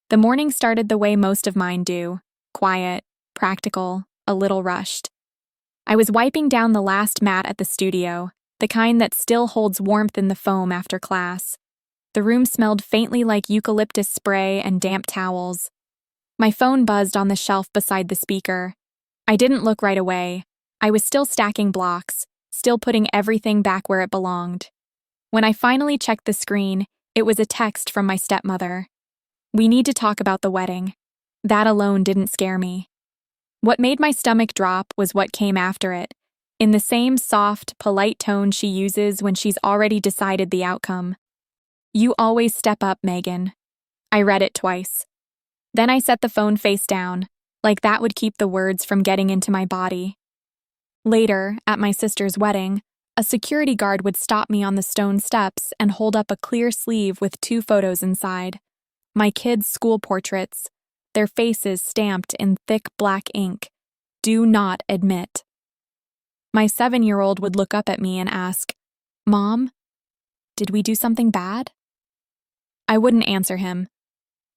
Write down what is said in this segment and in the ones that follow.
The morning started the way most of mine do, quiet, practical, a little rushed. I was wiping down the last mat at the studio, the kind that still holds warmth in the foam after class. The room smelled faintly like eucalyptus spray and damp towels. My phone buzzed on the shelf beside the speaker. I didn't look right away. I was still stacking blocks, still putting everything back where it belonged. When I finally checked the screen, it was a text from my stepmother. "We need to talk about the wedding." That alone didn't scare me. What made my stomach drop was what came after it, in the same soft, polite tone she uses when she's already decided the outcome. "You always step up, Megan." I read it twice. Then I set the phone face down, like that would keep the words from getting into my body. Later, at my sister's wedding, a security guard would stop me on the stone steps and hold up a clear sleeve with 2 photos inside. My kids' school portraits, their faces stamped in thick black ink. "Do not admit." My 7-year-old would look up at me and ask, "Mom, did we do something bad?" I wouldn't answer him.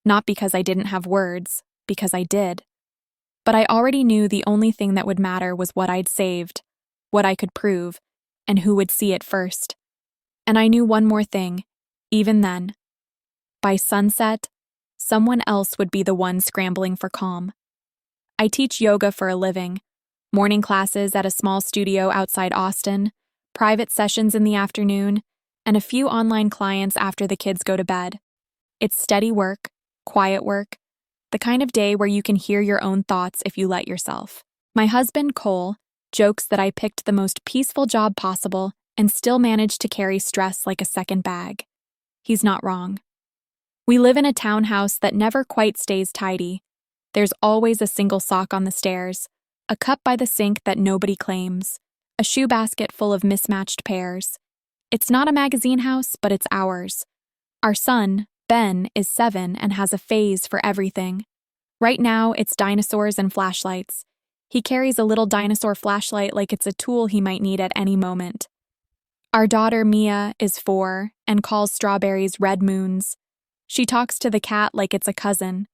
Not because I didn't have words, because I did. But I already knew the only thing that would matter was what I'd saved, what I could prove, and who would see it first. And I knew one more thing, even then. By sunset, someone else would be the one scrambling for calm. I teach yoga for a living, morning classes at a small studio outside Austin, private sessions in the afternoon, and a few online clients after the kids go to bed. It's steady work, quiet work, the kind of day where you can hear your own thoughts if you let yourself. My husband, Cole, jokes that I picked the most peaceful job possible and still managed to carry stress like a second bag. He's not wrong. We live in a townhouse that never quite stays tidy. There's always a single sock on the stairs, a cup by the sink that nobody claims, a shoe basket full of mismatched pairs. It's not a magazine house, but it's ours. Our son, Ben, is 7 and has a phase for everything. Right now, it's dinosaurs and flashlights. He carries a little dinosaur flashlight like it's a tool he might need at any moment. Our daughter, Mia, is 4 and calls strawberries red moons. She talks to the cat like it's a cousin.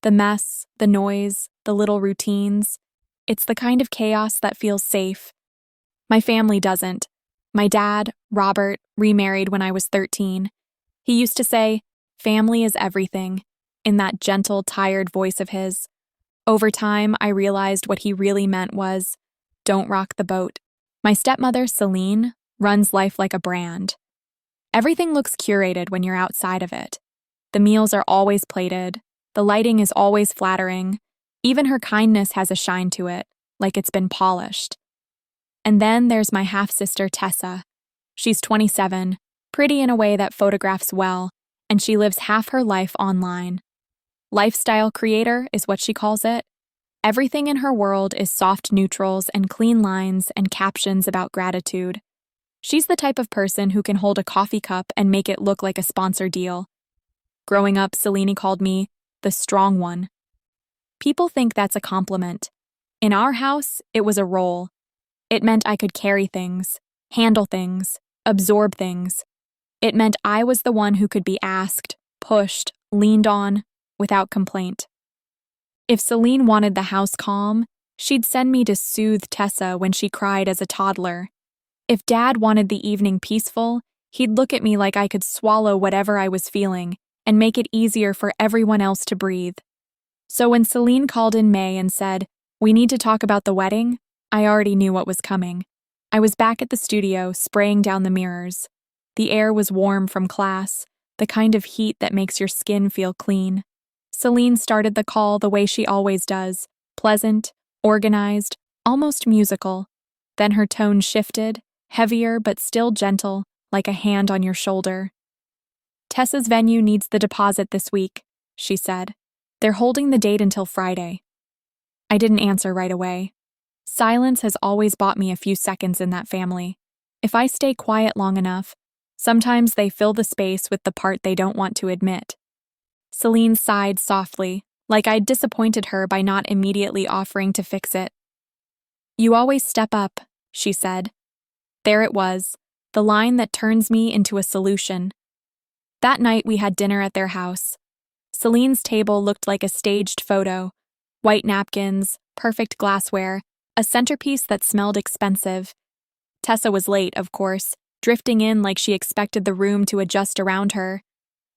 The mess, the noise, the little routines. It's the kind of chaos that feels safe. My family doesn't. My dad, Robert, remarried when I was 13. He used to say, "Family is everything," in that gentle, tired voice of his. Over time, I realized what he really meant was, "Don't rock the boat." My stepmother, Celine, runs life like a brand. Everything looks curated when you're outside of it. The meals are always plated. The lighting is always flattering. Even her kindness has a shine to it, like it's been polished. And then there's my half-sister, Tessa. She's 27, pretty in a way that photographs well, and she lives half her life online. Lifestyle creator is what she calls it. Everything in her world is soft neutrals and clean lines and captions about gratitude. She's the type of person who can hold a coffee cup and make it look like a sponsor deal. Growing up, Selene called me the strong one. People think that's a compliment. In our house, it was a role. It meant I could carry things, handle things, absorb things. It meant I was the one who could be asked, pushed, leaned on, without complaint. If Celine wanted the house calm, she'd send me to soothe Tessa when she cried as a toddler. If Dad wanted the evening peaceful, he'd look at me like I could swallow whatever I was feeling and make it easier for everyone else to breathe. So when Celine called in May and said, "We need to talk about the wedding," I already knew what was coming. I was back at the studio, spraying down the mirrors. The air was warm from class, the kind of heat that makes your skin feel clean. Celine started the call the way she always does, pleasant, organized, almost musical. Then her tone shifted, heavier but still gentle, like a hand on your shoulder. "Tessa's venue needs the deposit this week," she said. "They're holding the date until Friday." I didn't answer right away. Silence has always bought me a few seconds in that family. If I stay quiet long enough, sometimes they fill the space with the part they don't want to admit. Celine sighed softly, like I'd disappointed her by not immediately offering to fix it. "You always step up," she said. There it was, the line that turns me into a solution. That night we had dinner at their house. Celine's table looked like a staged photo. White napkins, perfect glassware, a centerpiece that smelled expensive. Tessa was late, of course, drifting in like she expected the room to adjust around her.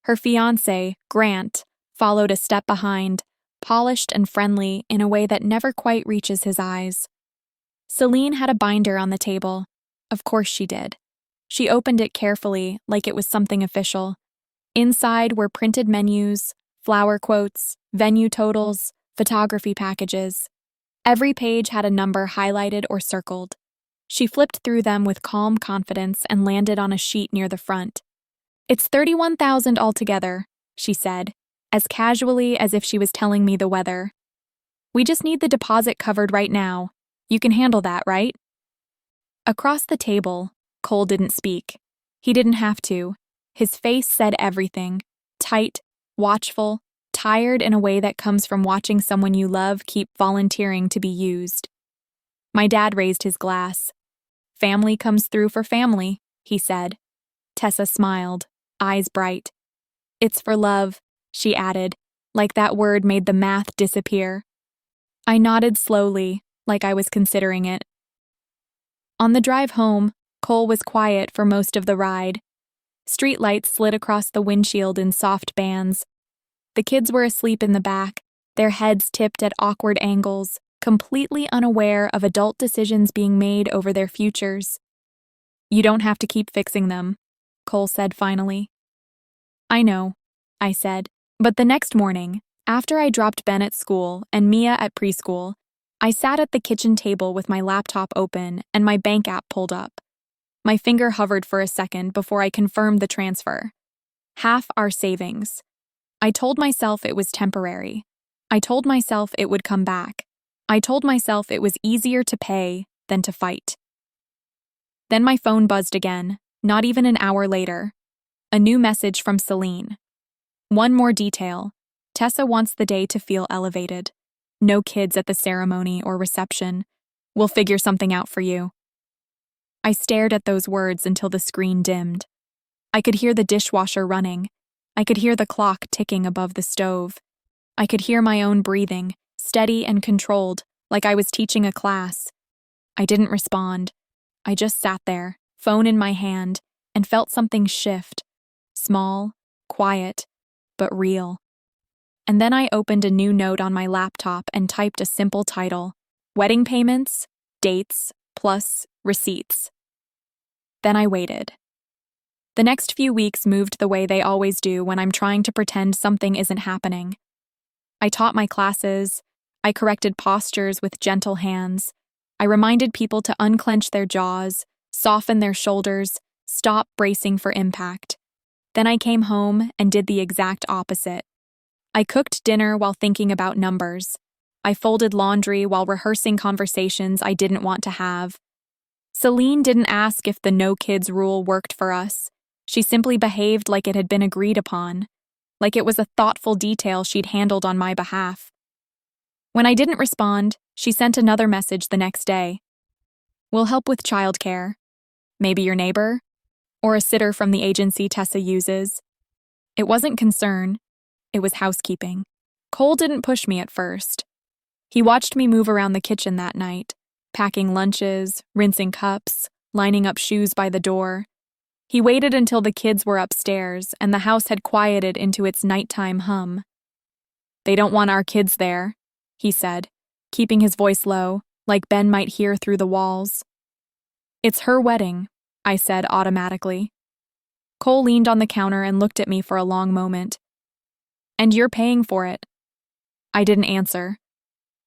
Her fiancé, Grant, followed a step behind, polished and friendly in a way that never quite reaches his eyes. Celine had a binder on the table. Of course she did. She opened it carefully, like it was something official. Inside were printed menus, flower quotes, venue totals, photography packages. Every page had a number highlighted or circled. She flipped through them with calm confidence and landed on a sheet near the front. "It's 31,000 altogether," she said, as casually as if she was telling me the weather. "We just need the deposit covered right now. You can handle that, right?" Across the table, Cole didn't speak. He didn't have to. His face said everything. Tight, watchful, tired in a way that comes from watching someone you love keep volunteering to be used. My dad raised his glass. "Family comes through for family," he said. Tessa smiled, eyes bright. "It's for love," she added, like that word made the math disappear. I nodded slowly, like I was considering it. On the drive home, Cole was quiet for most of the ride. Streetlights slid across the windshield in soft bands. The kids were asleep in the back, their heads tipped at awkward angles, completely unaware of adult decisions being made over their futures. "You don't have to keep fixing them," Cole said finally. "I know," I said, but the next morning, after I dropped Ben at school and Mia at preschool, I sat at the kitchen table with my laptop open and my bank app pulled up. My finger hovered for a second before I confirmed the transfer. Half our savings. I told myself it was temporary. I told myself it would come back. I told myself it was easier to pay than to fight. Then my phone buzzed again, not even an hour later. A new message from Celine. "One more detail. Tessa wants the day to feel elevated. No kids at the ceremony or reception. We'll figure something out for you." I stared at those words until the screen dimmed. I could hear the dishwasher running. I could hear the clock ticking above the stove. I could hear my own breathing, steady and controlled, like I was teaching a class. I didn't respond. I just sat there, phone in my hand, and felt something shift. Small, quiet, but real. And then I opened a new note on my laptop and typed a simple title: "Wedding payments, dates, plus receipts." Then I waited. The next few weeks moved the way they always do when I'm trying to pretend something isn't happening. I taught my classes. I corrected postures with gentle hands. I reminded people to unclench their jaws, soften their shoulders, stop bracing for impact. Then I came home and did the exact opposite. I cooked dinner while thinking about numbers. I folded laundry while rehearsing conversations I didn't want to have. Celine didn't ask if the no kids rule worked for us. She simply behaved like it had been agreed upon, like it was a thoughtful detail she'd handled on my behalf. When I didn't respond, she sent another message the next day. "We'll help with childcare. Maybe your neighbor? Or a sitter from the agency Tessa uses." It wasn't concern. It was housekeeping. Cole didn't push me at first. He watched me move around the kitchen that night, packing lunches, rinsing cups, lining up shoes by the door. He waited until the kids were upstairs and the house had quieted into its nighttime hum. "They don't want our kids there," he said, keeping his voice low, like Ben might hear through the walls. "It's her wedding," I said automatically. Cole leaned on the counter and looked at me for a long moment. "And you're paying for it." I didn't answer.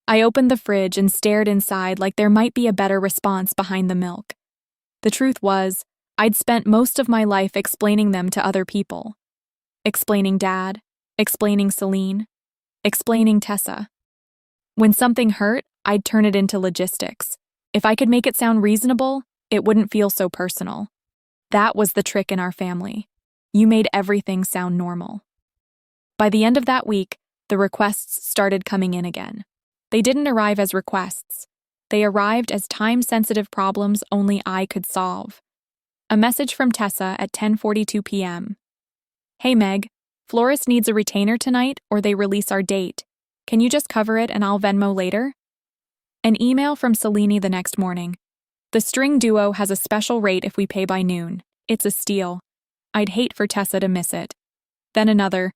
I opened the fridge and stared inside like there might be a better response behind the milk. The truth was, I'd spent most of my life explaining them to other people. Explaining Dad, explaining Celine, explaining Tessa. When something hurt, I'd turn it into logistics. If I could make it sound reasonable, it wouldn't feel so personal. That was the trick in our family. You made everything sound normal. By the end of that week, the requests started coming in again. They didn't arrive as requests. They arrived as time-sensitive problems only I could solve. A message from Tessa at 10:42 p.m. "Hey Meg, Florist needs a retainer tonight or they release our date. Can you just cover it and I'll Venmo later? An email from Selene the next morning. The string duo has a special rate if we pay by noon. It's a steal. I'd hate for Tessa to miss it. Then another.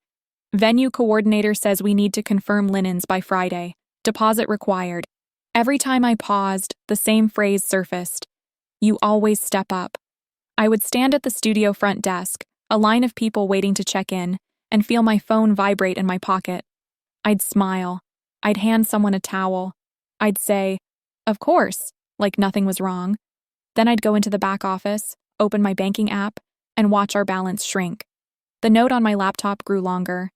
Venue coordinator says we need to confirm linens by Friday. Deposit required. Every time I paused, the same phrase surfaced. You always step up. I would stand at the studio front desk, a line of people waiting to check in, and feel my phone vibrate in my pocket. I'd smile. I'd hand someone a towel. I'd say, of course, like nothing was wrong. Then I'd go into the back office, open my banking app, and watch our balance shrink. The note on my laptop grew longer.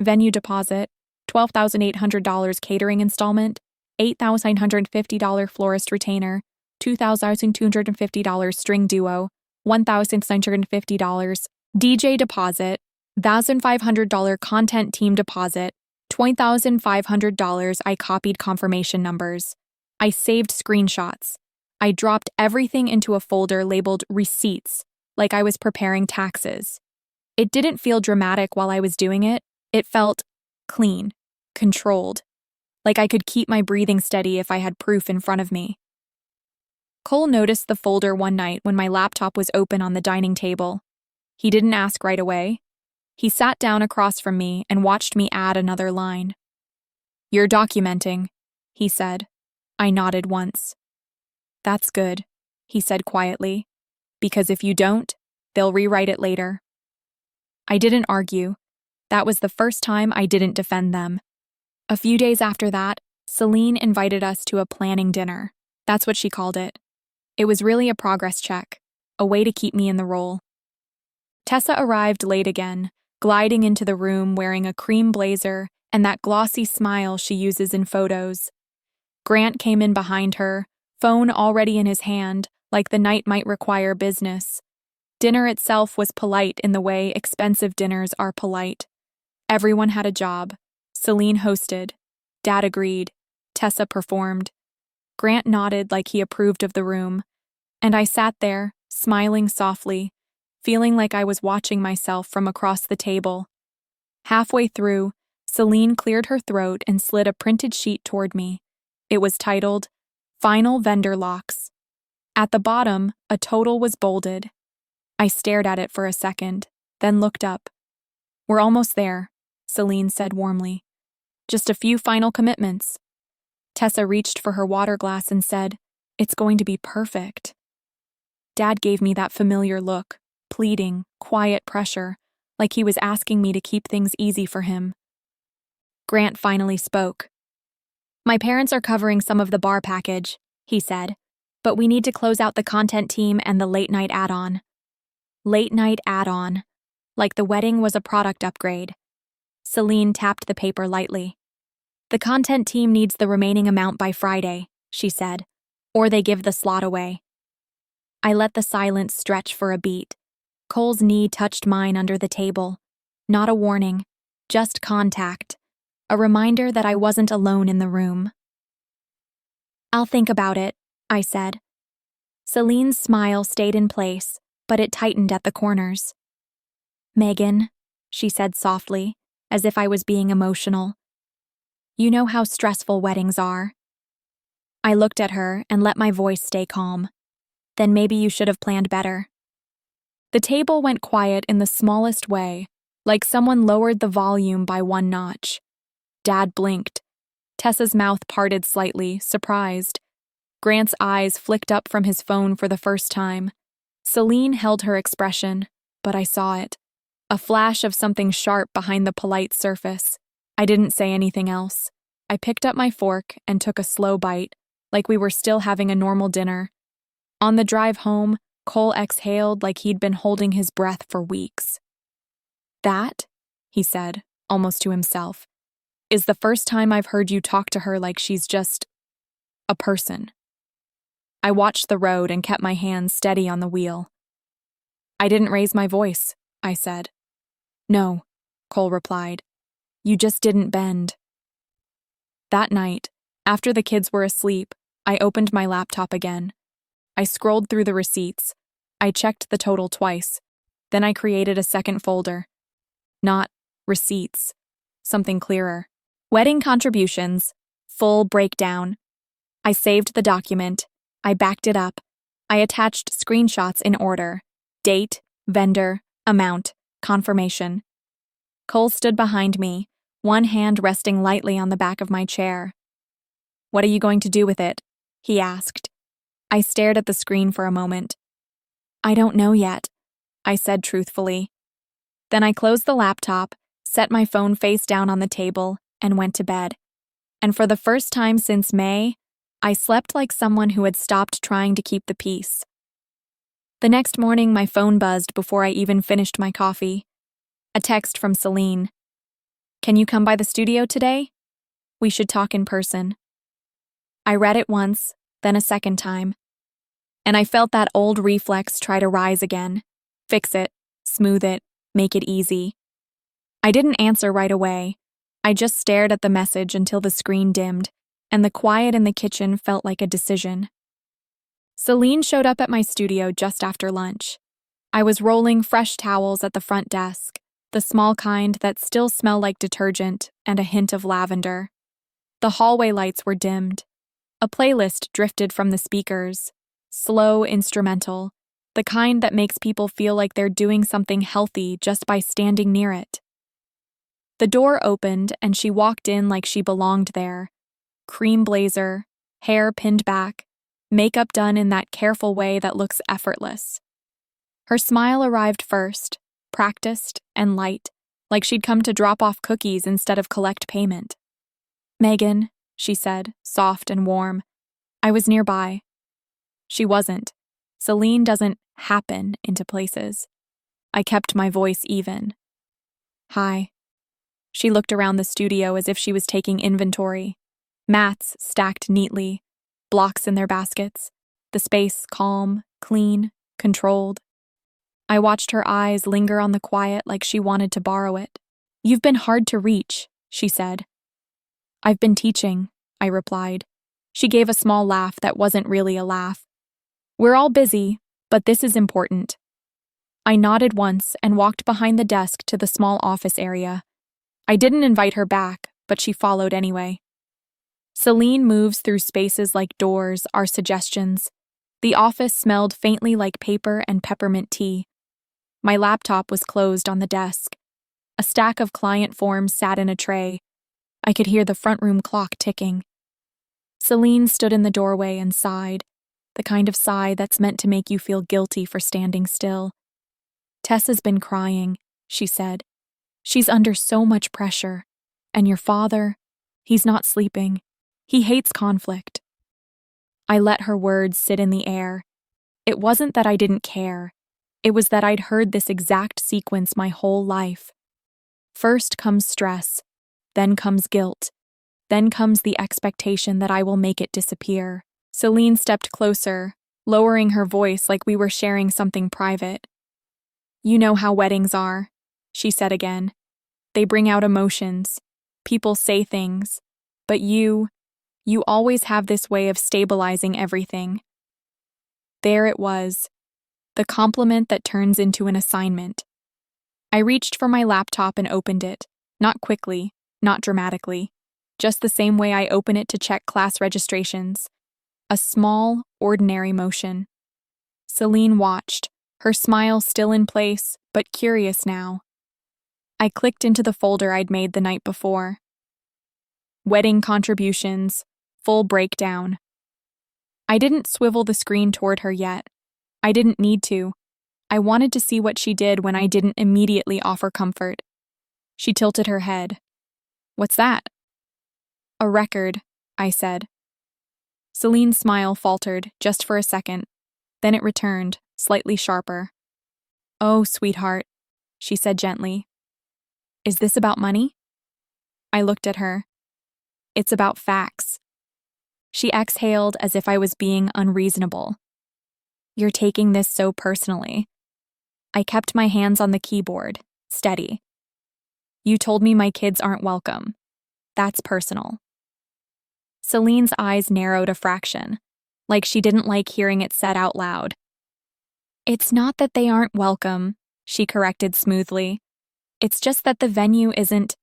Venue deposit, $12,800 catering installment, $8,950 florist retainer, $2,250 string duo, $1,950 DJ deposit, $1,500 content team deposit, $20,500. I copied confirmation numbers. I saved screenshots. I dropped everything into a folder labeled receipts, like I was preparing taxes. It didn't feel dramatic while I was doing it. It felt clean, controlled, like I could keep my breathing steady if I had proof in front of me. Cole noticed the folder one night when my laptop was open on the dining table. He didn't ask right away. He sat down across from me and watched me add another line. You're documenting, he said. I nodded once. That's good, he said quietly, because if you don't, they'll rewrite it later. I didn't argue. That was the first time I didn't defend them. A few days after that, Selene invited us to a planning dinner. That's what she called it. It was really a progress check, a way to keep me in the role. Tessa arrived late again, gliding into the room wearing a cream blazer and that glossy smile she uses in photos. Grant came in behind her, phone already in his hand, like the night might require business. Dinner itself was polite in the way expensive dinners are polite. Everyone had a job. Selene hosted. Dad agreed. Tessa performed. Grant nodded like he approved of the room. And I sat there, smiling softly, feeling like I was watching myself from across the table. Halfway through, Selene cleared her throat and slid a printed sheet toward me. It was titled, Final Vendor Locks. At the bottom, a total was bolded. I stared at it for a second, then looked up. We're almost there, Selene said warmly. Just a few final commitments. Tessa reached for her water glass and said, It's going to be perfect. Dad gave me that familiar look, pleading, quiet pressure, like he was asking me to keep things easy for him. Grant finally spoke. My parents are covering some of the bar package, he said, but we need to close out the content team and the late-night add-on. Late-night add-on, like the wedding was a product upgrade. Selene tapped the paper lightly. The content team needs the remaining amount by Friday, she said, or they give the slot away. I let the silence stretch for a beat. Cole's knee touched mine under the table. Not a warning, just contact. A reminder that I wasn't alone in the room. I'll think about it, I said. Selene's smile stayed in place, but it tightened at the corners. Megan, she said softly, as if I was being emotional. You know how stressful weddings are. I looked at her and let my voice stay calm. Then maybe you should have planned better. The table went quiet in the smallest way, like someone lowered the volume by one notch. Dad blinked. Tessa's mouth parted slightly, surprised. Grant's eyes flicked up from his phone for the first time. Selene held her expression, but I saw it. A flash of something sharp behind the polite surface. I didn't say anything else. I picked up my fork and took a slow bite, like we were still having a normal dinner. On the drive home, Cole exhaled like he'd been holding his breath for weeks. That, he said, almost to himself, is the first time I've heard you talk to her like she's just a person. I watched the road and kept my hands steady on the wheel. I didn't raise my voice, I said. No, Cole replied. You just didn't bend. That night, after the kids were asleep, I opened my laptop again. I scrolled through the receipts. I checked the total twice. Then I created a second folder. Not Receipts. Something clearer. Wedding contributions. Full breakdown. I saved the document. I backed it up. I attached screenshots in order. Date, vendor, amount, confirmation. Cole stood behind me, one hand resting lightly on the back of my chair. "What are you going to do with it?" he asked. I stared at the screen for a moment. "I don't know yet," I said truthfully. Then I closed the laptop, set my phone face down on the table, and went to bed. And for the first time since May, I slept like someone who had stopped trying to keep the peace. The next morning, my phone buzzed before I even finished my coffee. A text from Celine. "Can you come by the studio today? We should talk in person." I read it once, then a second time. And I felt that old reflex try to rise again. Fix it, smooth it, make it easy. I didn't answer right away. I just stared at the message until the screen dimmed, and the quiet in the kitchen felt like a decision. Celine showed up at my studio just after lunch. I was rolling fresh towels at the front desk, the small kind that still smell like detergent and a hint of lavender. The hallway lights were dimmed. A playlist drifted from the speakers, slow instrumental, the kind that makes people feel like they're doing something healthy just by standing near it. The door opened and she walked in like she belonged there. Cream blazer, hair pinned back, makeup done in that careful way that looks effortless. Her smile arrived first, practiced and light, like she'd come to drop off cookies instead of collect payment. "Megan," she said, soft and warm. I was nearby. She wasn't. Celine doesn't happen into places. I kept my voice even. "Hi." She looked around the studio as if she was taking inventory. Mats stacked neatly, blocks in their baskets, the space calm, clean, controlled. I watched her eyes linger on the quiet like she wanted to borrow it. "You've been hard to reach," she said. "I've been teaching," I replied. She gave a small laugh that wasn't really a laugh. "We're all busy, but this is important." I nodded once and walked behind the desk to the small office area. I didn't invite her back, but she followed anyway. Celine moves through spaces like doors are suggestions. The office smelled faintly like paper and peppermint tea. My laptop was closed on the desk. A stack of client forms sat in a tray. I could hear the front room clock ticking. Celine stood in the doorway and sighed, the kind of sigh that's meant to make you feel guilty for standing still. "Tessa's been crying," she said. "She's under so much pressure. And your father, he's not sleeping. He hates conflict." I let her words sit in the air. It wasn't that I didn't care. It was that I'd heard this exact sequence my whole life. First comes stress, then comes guilt, then comes the expectation that I will make it disappear. Celine stepped closer, lowering her voice like we were sharing something private. "You know how weddings are," she said again. "They bring out emotions. People say things. But you always have this way of stabilizing everything." There it was, the compliment that turns into an assignment. I reached for my laptop and opened it, not quickly, not dramatically, just the same way I open it to check class registrations. A small, ordinary motion. Celine watched, her smile still in place, but curious now. I clicked into the folder I'd made the night before. Wedding contributions, full breakdown. I didn't swivel the screen toward her yet. I didn't need to. I wanted to see what she did when I didn't immediately offer comfort. She tilted her head. "What's that?" "A record," I said. Celine's smile faltered just for a second. Then it returned, slightly sharper. "Oh, sweetheart," she said gently. "Is this about money?" I looked at her. "It's about facts." She exhaled as if I was being unreasonable. "You're taking this so personally." I kept my hands on the keyboard, steady. "You told me my kids aren't welcome. That's personal." Celine's eyes narrowed a fraction, like she didn't like hearing it said out loud. "It's not that they aren't welcome," she corrected smoothly. It's just that the venue isn't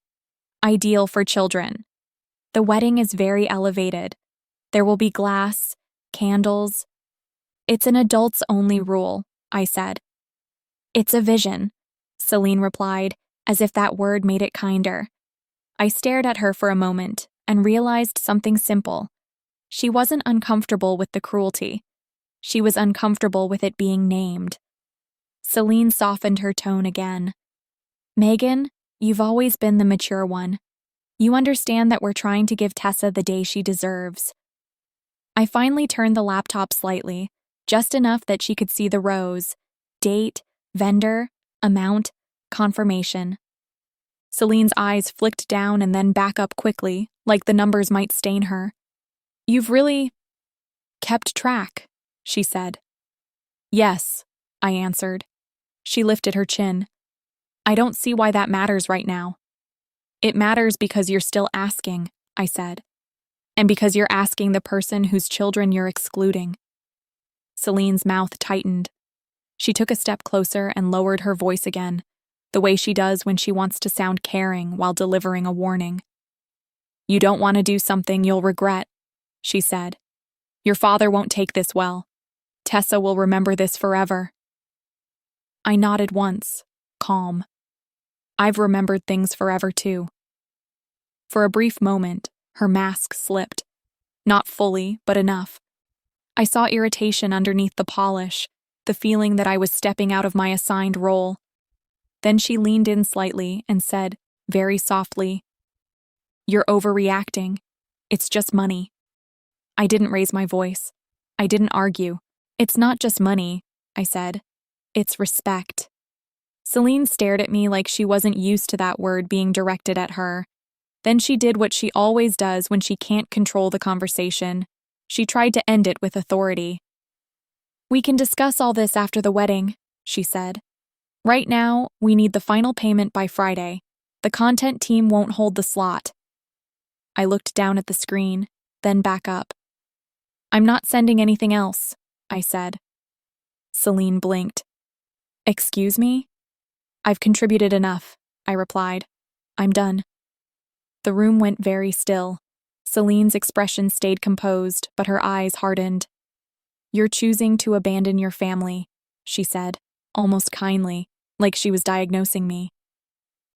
ideal for children. The wedding is very elevated. There will be glass, candles. It's an adults-only rule, I said. It's a vision, Celine replied, as if that word made it kinder. I stared at her for a moment and realized something simple. She wasn't uncomfortable with the cruelty. She was uncomfortable with it being named. Celine softened her tone again. Megan, you've always been the mature one. You understand that we're trying to give Tessa the day she deserves. I finally turned the laptop slightly, just enough that she could see the rows: date, vendor, amount, confirmation. Celine's eyes flicked down and then back up quickly, like the numbers might stain her. You've really kept track, she said. Yes, I answered. She lifted her chin. I don't see why that matters right now. It matters because you're still asking, I said. And because you're asking the person whose children you're excluding. Celine's mouth tightened. She took a step closer and lowered her voice again, the way she does when she wants to sound caring while delivering a warning. You don't want to do something you'll regret, she said. Your father won't take this well. Tessa will remember this forever. I nodded once, calm. I've remembered things forever too. For a brief moment, her mask slipped. Not fully, but enough. I saw irritation underneath the polish, the feeling that I was stepping out of my assigned role. Then she leaned in slightly and said, very softly, You're overreacting. It's just money. I didn't raise my voice. I didn't argue. It's not just money, I said. It's respect. Celine stared at me like she wasn't used to that word being directed at her. Then she did what she always does when she can't control the conversation. She tried to end it with authority. We can discuss all this after the wedding, she said. Right now, we need the final payment by Friday. The content team won't hold the slot. I looked down at the screen, then back up. I'm not sending anything else, I said. Celine blinked. Excuse me? I've contributed enough, I replied. I'm done. The room went very still. Celine's expression stayed composed, but her eyes hardened. You're choosing to abandon your family, she said, almost kindly, like she was diagnosing me.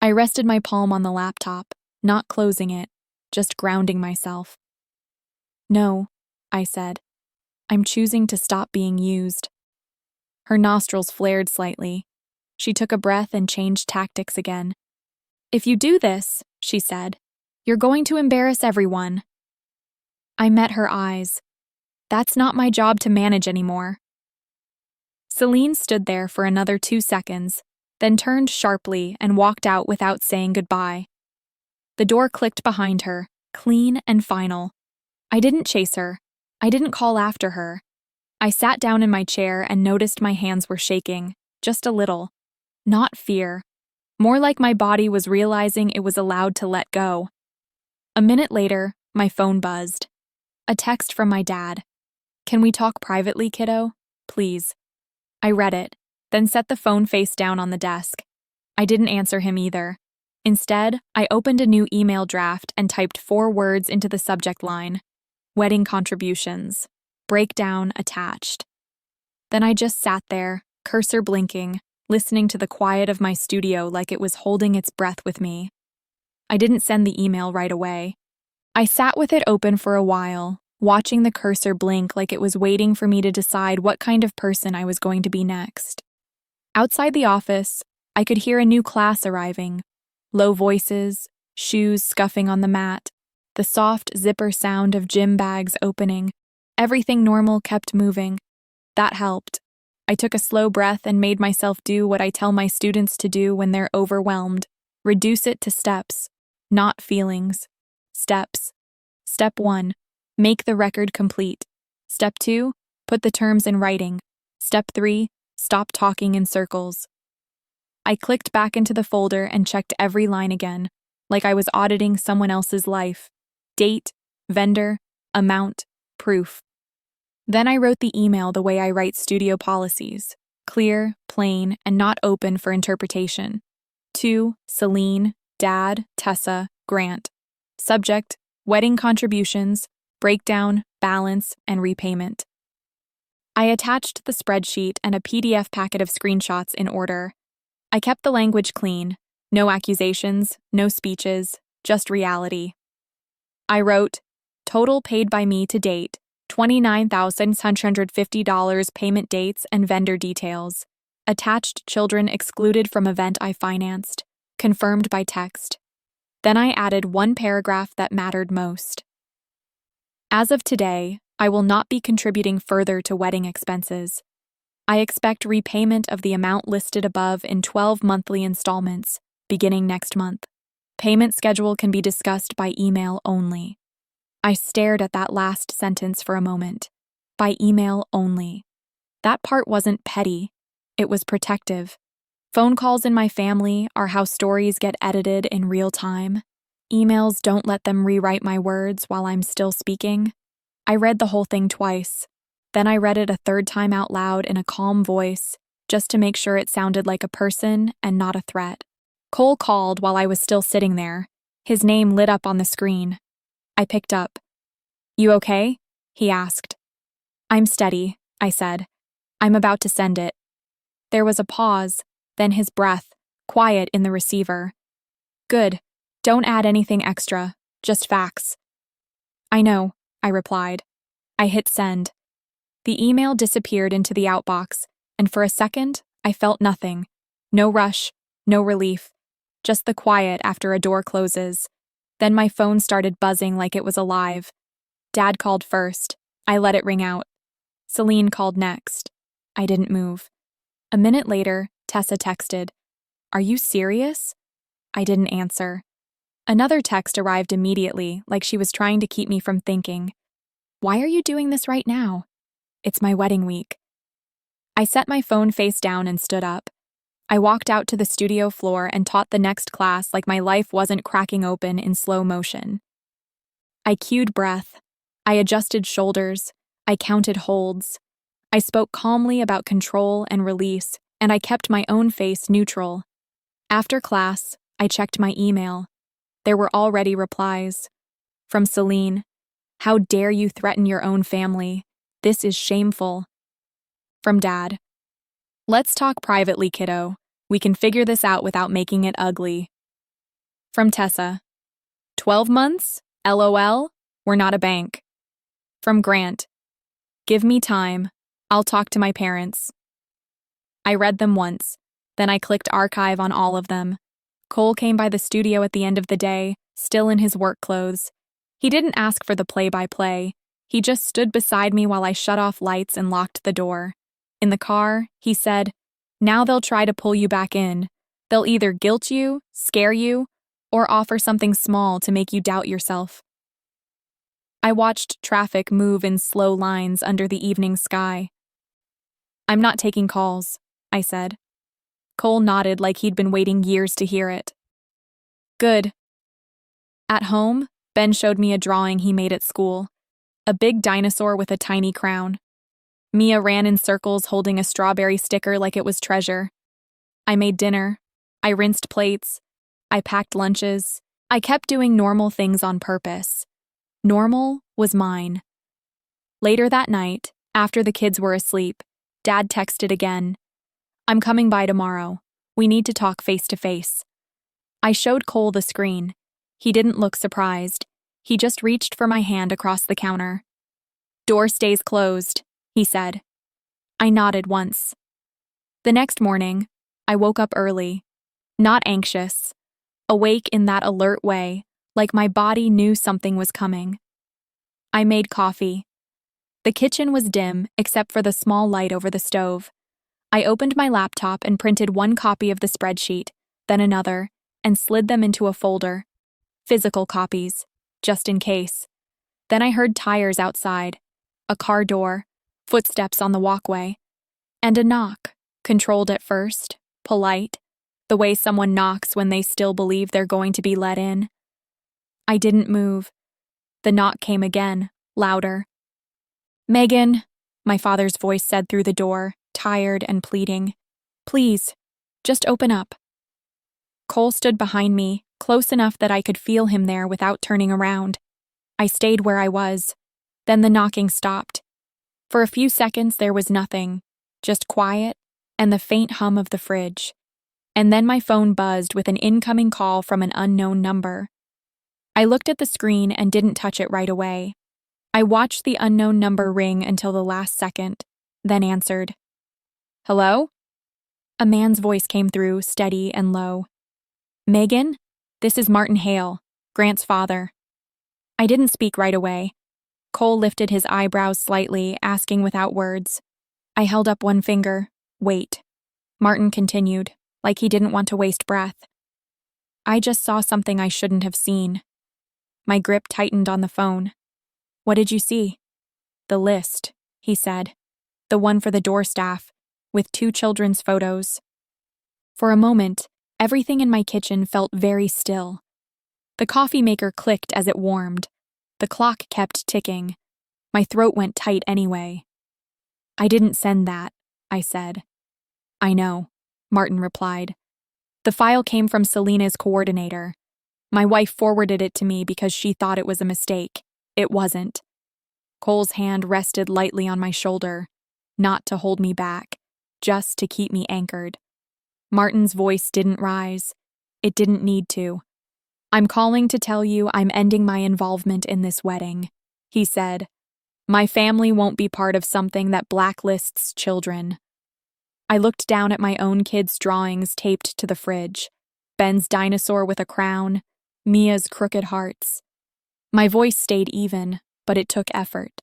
I rested my palm on the laptop, not closing it, just grounding myself. No, I said. I'm choosing to stop being used. Her nostrils flared slightly. She took a breath and changed tactics again. If you do this, she said, you're going to embarrass everyone. I met her eyes. That's not my job to manage anymore. Celine stood there for another 2 seconds, then turned sharply and walked out without saying goodbye. The door clicked behind her, clean and final. I didn't chase her. I didn't call after her. I sat down in my chair and noticed my hands were shaking, just a little. Not fear. More like my body was realizing it was allowed to let go. A minute later, my phone buzzed. A text from my dad. Can we talk privately, kiddo? Please. I read it, then set the phone face down on the desk. I didn't answer him either. Instead, I opened a new email draft and typed 4 words into the subject line. Wedding contributions. Breakdown attached. Then I just sat there, cursor blinking, listening to the quiet of my studio like it was holding its breath with me. I didn't send the email right away. I sat with it open for a while, watching the cursor blink like it was waiting for me to decide what kind of person I was going to be next. Outside the office, I could hear a new class arriving. Low voices, shoes scuffing on the mat, the soft zipper sound of gym bags opening. Everything normal kept moving. That helped. I took a slow breath and made myself do what I tell my students to do when they're overwhelmed. Reduce it to steps, not feelings. Steps. Step 1. Make the record complete. Step 2. Put the terms in writing. Step 3. Stop talking in circles. I clicked back into the folder and checked every line again, like I was auditing someone else's life. Date, vendor, amount, proof. Then I wrote the email the way I write studio policies, clear, plain, and not open for interpretation. To Celine, Dad, Tessa, Grant. Subject, wedding contributions, breakdown, balance, and repayment. I attached the spreadsheet and a PDF packet of screenshots in order. I kept the language clean, no accusations, no speeches, just reality. I wrote, total paid by me to date, $29,650 payment dates and vendor details. Attached children excluded from event I financed. Confirmed by text. Then I added one paragraph that mattered most. As of today, I will not be contributing further to wedding expenses. I expect repayment of the amount listed above in 12 monthly installments, beginning next month. Payment schedule can be discussed by email only. I stared at that last sentence for a moment. By email only. That part wasn't petty. It was protective. Phone calls in my family are how stories get edited in real time. Emails don't let them rewrite my words while I'm still speaking. I read the whole thing twice. Then I read it a third time out loud in a calm voice, just to make sure it sounded like a person and not a threat. Cole called while I was still sitting there. His name lit up on the screen. I picked up. You okay? He asked. I'm steady, I said. I'm about to send it. There was a pause, then his breath, quiet in the receiver. Good. Don't add anything extra, just facts. I know, I replied. I hit send. The email disappeared into the outbox, and for a second, I felt nothing. No rush, no relief, just the quiet after a door closes. Then my phone started buzzing like it was alive. Dad called first. I let it ring out. Celine called next. I didn't move. A minute later, Tessa texted, Are you serious? I didn't answer. Another text arrived immediately, like she was trying to keep me from thinking. Why are you doing this right now? It's my wedding week. I set my phone face down and stood up. I walked out to the studio floor and taught the next class like my life wasn't cracking open in slow motion. I cued breath. I adjusted shoulders. I counted holds. I spoke calmly about control and release, and I kept my own face neutral. After class, I checked my email. There were already replies. From Celine, How dare you threaten your own family? This is shameful. From Dad, Let's talk privately, kiddo. We can figure this out without making it ugly. From Tessa, 12 months? LOL? We're not a bank. From Grant, Give me time. I'll talk to my parents. I read them once, then I clicked archive on all of them. Cole came by the studio at the end of the day, still in his work clothes. He didn't ask for the play-by-play. He just stood beside me while I shut off lights and locked the door. In the car, he said, Now they'll try to pull you back in. They'll either guilt you, scare you, or offer something small to make you doubt yourself. I watched traffic move in slow lines under the evening sky. I'm not taking calls, I said. Cole nodded like he'd been waiting years to hear it. Good. At home, Ben showed me a drawing he made at school. A big dinosaur with a tiny crown. Mia ran in circles holding a strawberry sticker like it was treasure. I made dinner. I rinsed plates. I packed lunches. I kept doing normal things on purpose. Normal was mine. Later that night, after the kids were asleep, Dad texted again. I'm coming by tomorrow. We need to talk face to face. I showed Cole the screen. He didn't look surprised. He just reached for my hand across the counter. Door stays closed, he said. I nodded once. The next morning, I woke up early. Not anxious. Awake in that alert way, like my body knew something was coming. I made coffee. The kitchen was dim, except for the small light over the stove. I opened my laptop and printed one copy of the spreadsheet, then another, and slid them into a folder. Physical copies, just in case. Then I heard tires outside, a car door, footsteps on the walkway, and a knock, controlled at first, polite, the way someone knocks when they still believe they're going to be let in. I didn't move. The knock came again, louder. Megan, my father's voice said through the door, tired and pleading. Please, just open up. Cole stood behind me, close enough that I could feel him there without turning around. I stayed where I was. Then the knocking stopped. For a few seconds there was nothing, just quiet and the faint hum of the fridge. And then my phone buzzed with an incoming call from an unknown number. I looked at the screen and didn't touch it right away. I watched the unknown number ring until the last second, then answered. "Hello?" A man's voice came through, steady and low. "Megan, this is Martin Hale, Grant's father." I didn't speak right away. Cole lifted his eyebrows slightly, asking without words. I held up one finger. "Wait." Martin continued, like he didn't want to waste breath. "I just saw something I shouldn't have seen." My grip tightened on the phone. "What did you see?" "The list," he said. "The one for the door staff, with 2 children's photos." For a moment, everything in my kitchen felt very still. The coffee maker clicked as it warmed. The clock kept ticking. My throat went tight anyway. "I didn't send that," I said. "I know," Martin replied. "The file came from Selena's coordinator. My wife forwarded it to me because she thought it was a mistake. It wasn't." Cole's hand rested lightly on my shoulder, not to hold me back, just to keep me anchored. Martin's voice didn't rise. It didn't need to. "I'm calling to tell you I'm ending my involvement in this wedding," he said. "My family won't be part of something that blacklists children." I looked down at my own kids' drawings taped to the fridge. Ben's dinosaur with a crown, Mia's crooked hearts. My voice stayed even, but it took effort.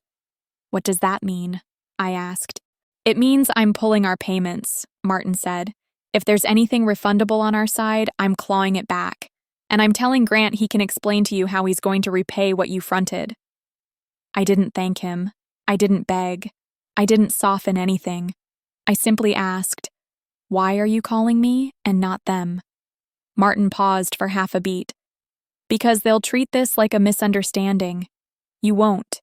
"What does that mean?" I asked. "It means I'm pulling our payments," Martin said. "If there's anything refundable on our side, I'm clawing it back. And I'm telling Grant he can explain to you how he's going to repay what you fronted." I didn't thank him. I didn't beg. I didn't soften anything. I simply asked, "Why are you calling me and not them?" Martin paused for half a beat. "Because they'll treat this like a misunderstanding. You won't.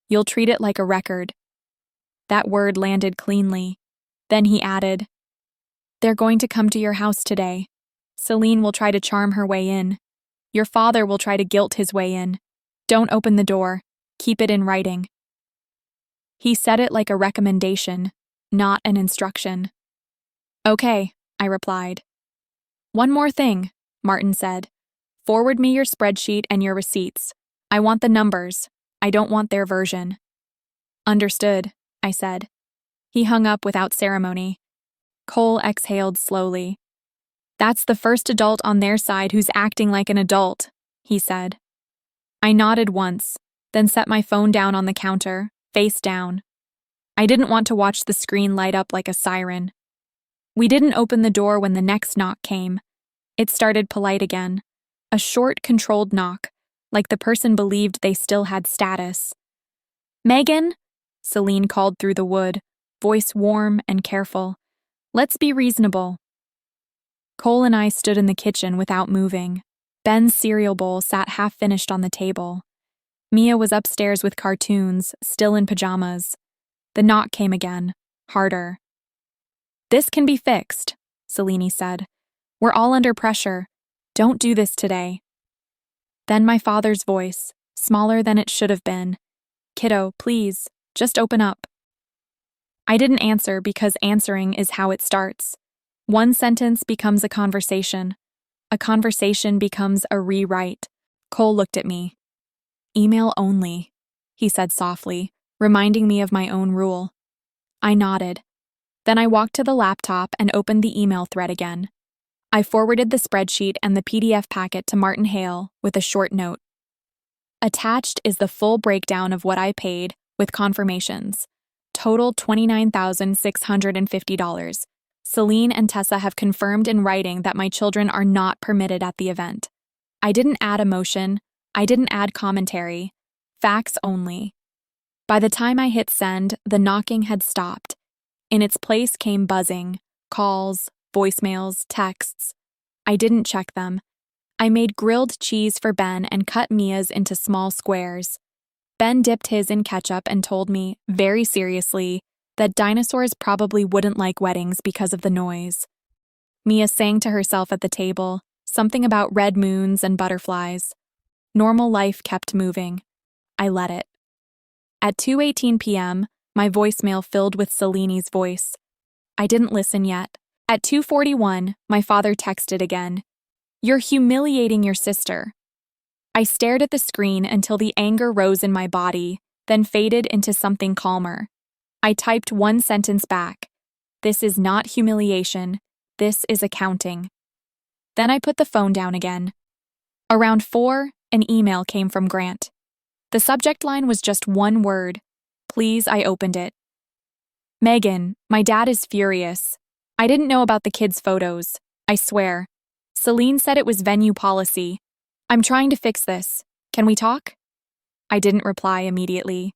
You'll treat it like a record." That word landed cleanly. Then he added, "They're going to come to your house today. Celine will try to charm her way in. Your father will try to guilt his way in. Don't open the door. Keep it in writing." He said it like a recommendation, not an instruction. "Okay," I replied. "One more thing," Martin said. "Forward me your spreadsheet and your receipts. I want the numbers. I don't want their version." "Understood," I said. He hung up without ceremony. Cole exhaled slowly. "That's the first adult on their side who's acting like an adult," he said. I nodded once, then set my phone down on the counter, face down. I didn't want to watch the screen light up like a siren. We didn't open the door when the next knock came. It started polite again. A short, controlled knock, like the person believed they still had status. "Megan?" Celine called through the wood, voice warm and careful. "Let's be reasonable." Cole and I stood in the kitchen without moving. Ben's cereal bowl sat half-finished on the table. Mia was upstairs with cartoons, still in pajamas. The knock came again, harder. "This can be fixed," Selene said. "We're all under pressure. Don't do this today." Then my father's voice, smaller than it should have been. "Kiddo, please, just open up." I didn't answer because answering is how it starts. One sentence becomes a conversation. A conversation becomes a rewrite. Cole looked at me. "Email only," he said softly, reminding me of my own rule. I nodded. Then I walked to the laptop and opened the email thread again. I forwarded the spreadsheet and the PDF packet to Martin Hale with a short note. Attached is the full breakdown of what I paid, with confirmations. Total $29,650. Celine and Tessa have confirmed in writing that my children are not permitted at the event. I didn't add emotion. I didn't add commentary. Facts only. By the time I hit send, the knocking had stopped. In its place came buzzing, calls, voicemails, texts. I didn't check them. I made grilled cheese for Ben and cut Mia's into small squares. Ben dipped his in ketchup and told me, very seriously, that dinosaurs probably wouldn't like weddings because of the noise. Mia sang to herself at the table, something about red moons and butterflies. Normal life kept moving. I let it. At 2:18 p.m., my voicemail filled with Celine's voice. I didn't listen yet. At 2:41, my father texted again. "You're humiliating your sister." I stared at the screen until the anger rose in my body, then faded into something calmer. I typed one sentence back. "This is not humiliation. This is accounting." Then I put the phone down again. Around 4, an email came from Grant. The subject line was just one word. Please, I opened it. "Megan, my dad is furious. I didn't know about the kids' photos. I swear. Celine said it was venue policy. I'm trying to fix this. Can we talk?" I didn't reply immediately.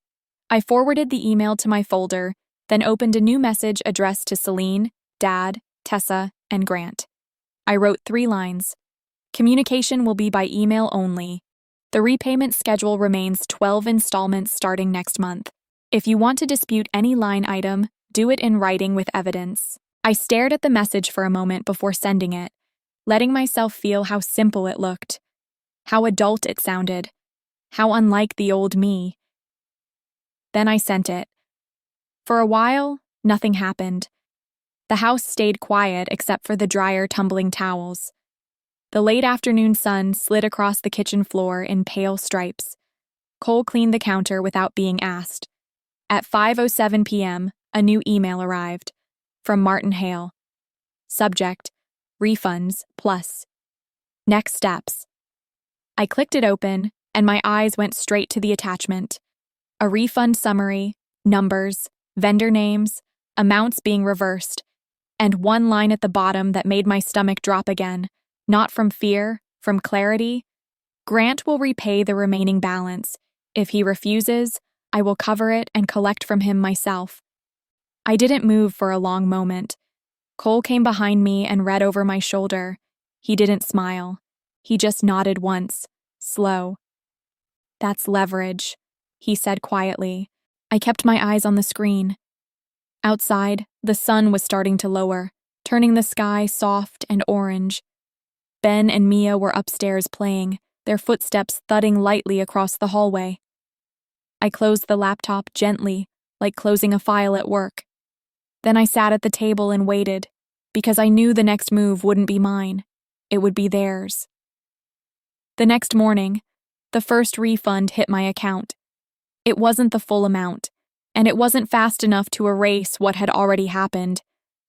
I forwarded the email to my folder, then opened a new message addressed to Celine, Dad, Tessa, and Grant. I wrote 3 lines. Communication will be by email only. The repayment schedule remains 12 installments starting next month. If you want to dispute any line item, do it in writing with evidence. I stared at the message for a moment before sending it, letting myself feel how simple it looked, how adult it sounded, how unlike the old me. Then I sent it. For a while, nothing happened. The house stayed quiet except for the dryer tumbling towels. The late afternoon sun slid across the kitchen floor in pale stripes. Cole cleaned the counter without being asked. At 5:07 p.m., a new email arrived. From Martin Hale. Subject: Refunds plus. Next steps. I clicked it open, and my eyes went straight to the attachment. A refund summary, numbers, vendor names, amounts being reversed, and one line at the bottom that made my stomach drop again, not from fear, from clarity. Grant will repay the remaining balance. If he refuses, I will cover it and collect from him myself. I didn't move for a long moment. Cole came behind me and read over my shoulder. He didn't smile. He just nodded once, slow. "That's leverage," he said quietly. I kept my eyes on the screen. Outside, the sun was starting to lower, turning the sky soft and orange. Ben and Mia were upstairs playing, their footsteps thudding lightly across the hallway. I closed the laptop gently, like closing a file at work. Then I sat at the table and waited, because I knew the next move wouldn't be mine. It would be theirs. The next morning, the first refund hit my account. It wasn't the full amount, and it wasn't fast enough to erase what had already happened,